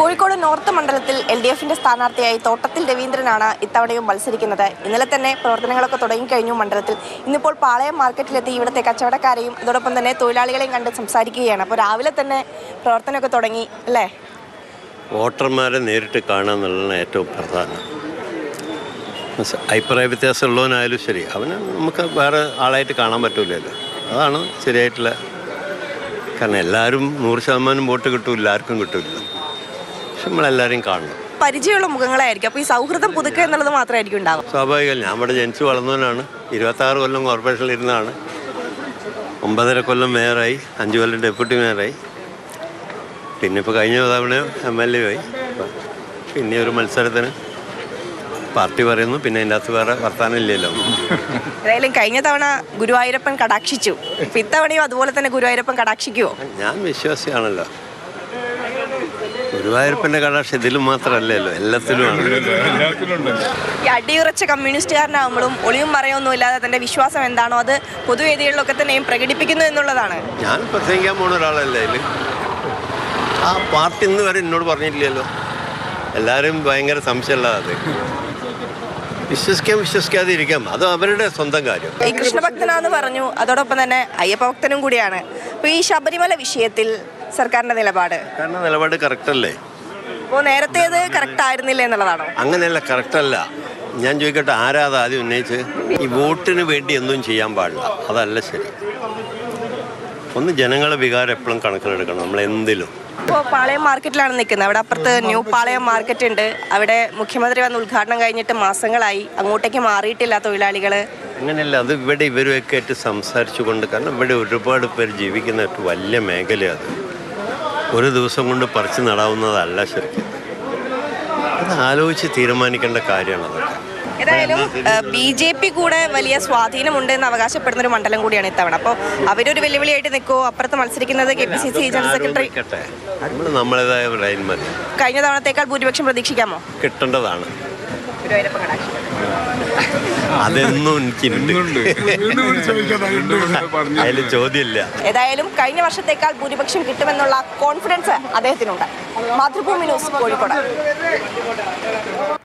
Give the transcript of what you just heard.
Kozhikode north മണ്ഡലത്തിൽ LDFന്റെ സ്ഥാനാർത്ഥിയായി തോട്ടത്തിൽ രവീന്ദ്രനാണ് ഇത്തവണയും മത്സരിക്കുന്നത്. ഇന്നലെ തന്നെ പ്രവർത്തനങ്ങളൊക്കെ തുടങ്ങിക്കഴിഞ്ഞു മണ്ഡലത്തിൽ. ഇന്നിപ്പോൾ പാളയം മാർക്കറ്റിലെത്തി ഇവിടുത്തെ കച്ചവടക്കാരെയും അതോടൊപ്പം തന്നെ തൊഴിലാളികളെയും കണ്ട് സംസാരിക്കുകയാണ്. അപ്പോൾ രാവിലെ തന്നെ പ്രവർത്തനമൊക്കെ തുടങ്ങി അല്ലേ? വോട്ടർമാരെ നേരിട്ട് കാണുക എന്നുള്ളതാണ് ഏറ്റവും പ്രധാനം. അഭിപ്രായ വ്യത്യാസമുള്ളവനായാലും ശരി, അവന് നമുക്ക് വേറെ ആളായിട്ട് കാണാൻ പറ്റില്ലല്ലോ. അതാണ് ശരിയായിട്ടുള്ള. കാരണം എല്ലാവരും 100% വോട്ട് കിട്ടില്ല, ആർക്കും കിട്ടില്ല. പക്ഷെ നമ്മളെല്ലാവരെയും കാണണം. പരിചയമുള്ള മുഖങ്ങളായിരിക്കും. അപ്പോൾ ഈ സൗഹൃദം പുതുക്കുക എന്നുള്ളത് മാത്രമായിരിക്കും ഉണ്ടാവും. സ്വാഭാവികം. ഞാൻ ഇവിടെ ജനിച്ചു വളർന്നവനാണ്. 26 കൊല്ലം കോർപ്പറേഷനിൽ ഇരുന്നതാണ്. 9.5 കൊല്ലം മേയറായി, 5 കൊല്ലം ഡെപ്യൂട്ടി മേയറായി. പിന്നെ ഇപ്പോൾ കഴിഞ്ഞ തവണ MLA ആയി. പിന്നെ ഒരു മത്സരത്തിന് പാർട്ടി പറയുന്നു, പിന്നെ അതിൻ്റെ അകത്ത് വേറെ വർത്താനം ഇല്ലല്ലോ. ഏതായാലും കഴിഞ്ഞ തവണ ഗുരുവായൂരപ്പൻ കടാക്ഷിച്ചു. ഇത്തവണയും അതുപോലെ തന്നെ ഗുരുവായൂരപ്പൻ കടാക്ഷിക്കുമോ? ഞാൻ വിശ്വാസിയാണല്ലോ. ഗുരുവായൂരപ്പൻ്റെ കടാക്ഷ ഇതിലും മാത്രമല്ലല്ലോ, എല്ലാത്തിലുമാണ്. ഈ അടിയുറച്ച കമ്മ്യൂണിസ്റ്റുകാരനാകുമ്പോഴും ഒളിയും മറയൊന്നും ഇല്ലാതെ തൻ്റെ വിശ്വാസം എന്താണോ അത് പൊതുവേദികളിലൊക്കെ തന്നെയും പ്രകടിപ്പിക്കുന്നു എന്നുള്ളതാണ്. ഞാൻ പ്രസംഗിക്കാൻ പോകുന്ന ഒരാളല്ലേ അതിൽ. ആ പാർട്ടി ഇന്ന് വരെ എന്നോട് പറഞ്ഞിട്ടില്ലല്ലോ. എല്ലാവരും ഭയങ്കര സംശയമുള്ളത്. അത് വിശ്വസിക്കാതെ ഇരിക്കാം, അത് അവരുടെ സ്വന്തം കാര്യം. ഈ കൃഷ്ണഭക്തനാന്ന് പറഞ്ഞു, അതോടൊപ്പം തന്നെ അയ്യപ്പ ഭക്തനും കൂടിയാണ്. അപ്പോൾ ഈ ശബരിമല വിഷയത്തിൽ സർക്കാരിൻ്റെ നിലപാട് കറക്റ്റ് അല്ലേ? അപ്പോൾ നേരത്തേത് കറക്റ്റ് ആയിരുന്നില്ല എന്നുള്ളതാണോ? അങ്ങനെയല്ല, കറക്റ്റല്ല. ഞാൻ ചോദിക്കട്ടെ, ആരാ അത് ആദ്യം ഉന്നയിച്ച്? ഈ വോട്ടിന് വേണ്ടി എന്തും ചെയ്യാൻ പാടില്ല, അതല്ല ശരി. ഒന്ന് ജനങ്ങളെ വികാരം എപ്പോഴും കണക്കിലെടുക്കണം നമ്മൾ എന്തിലും. ഇപ്പോൾ പാളയം മാർക്കറ്റിലാണ് നിൽക്കുന്നത്. അവിടെ അപ്പുറത്ത് ന്യൂ പാളയം മാർക്കറ്റ് ഉണ്ട്. അവിടെ മുഖ്യമന്ത്രി വന്ന് ഉദ്ഘാടനം കഴിഞ്ഞിട്ട് മാസങ്ങളായി, അങ്ങോട്ടേക്ക് മാറിയിട്ടില്ല തൊഴിലാളികൾ. അങ്ങനെയല്ല, അത് ഇവിടെ ഇവരുമൊക്കെ ആയിട്ട് സംസാരിച്ചു കൊണ്ട്. കാരണം ഇവിടെ ഒരുപാട് പേര് ജീവിക്കുന്ന ഒരു വലിയ മേഖലയാണ്. ഒരു ദിവസം കൊണ്ട് പറിച്ച് നടാവുന്നതല്ല ശരിക്കും. അത് ആലോചിച്ച് തീരുമാനിക്കേണ്ട കാര്യമാണ് അതൊക്കെ. ഏതായാലും BJP കൂടെ വലിയ സ്വാധീനമുണ്ട് എന്ന് അവകാശപ്പെടുന്ന ഒരു മണ്ഡലം കൂടിയാണ് ഇത്തവണ. അപ്പോൾ അവരൊരു വെല്ലുവിളിയായിട്ട് നിൽക്കുമോ? അപ്പുറത്ത് മത്സരിക്കുന്നത് KPCC ജനറൽ സെക്രട്ടറി. നമ്മളേതായ ലൈൻ മതി. കഴിഞ്ഞ തവണത്തേക്കാൾ ഭൂരിപക്ഷം പ്രതീക്ഷിക്കാമോ? കിട്ടേണ്ടതാണ്. അതെന്നും എനിക്കുണ്ട്, അതിൽ ചോദ്യമില്ല. ഏതായാലും കഴിഞ്ഞ വർഷത്തേക്കാൾ ഭൂരിപക്ഷം കിട്ടുമെന്നുള്ള കോൺഫിഡൻസ് അദ്ദേഹത്തിനുണ്ട്. മാതൃഭൂമി ന്യൂസ്, കോഴിക്കോട്.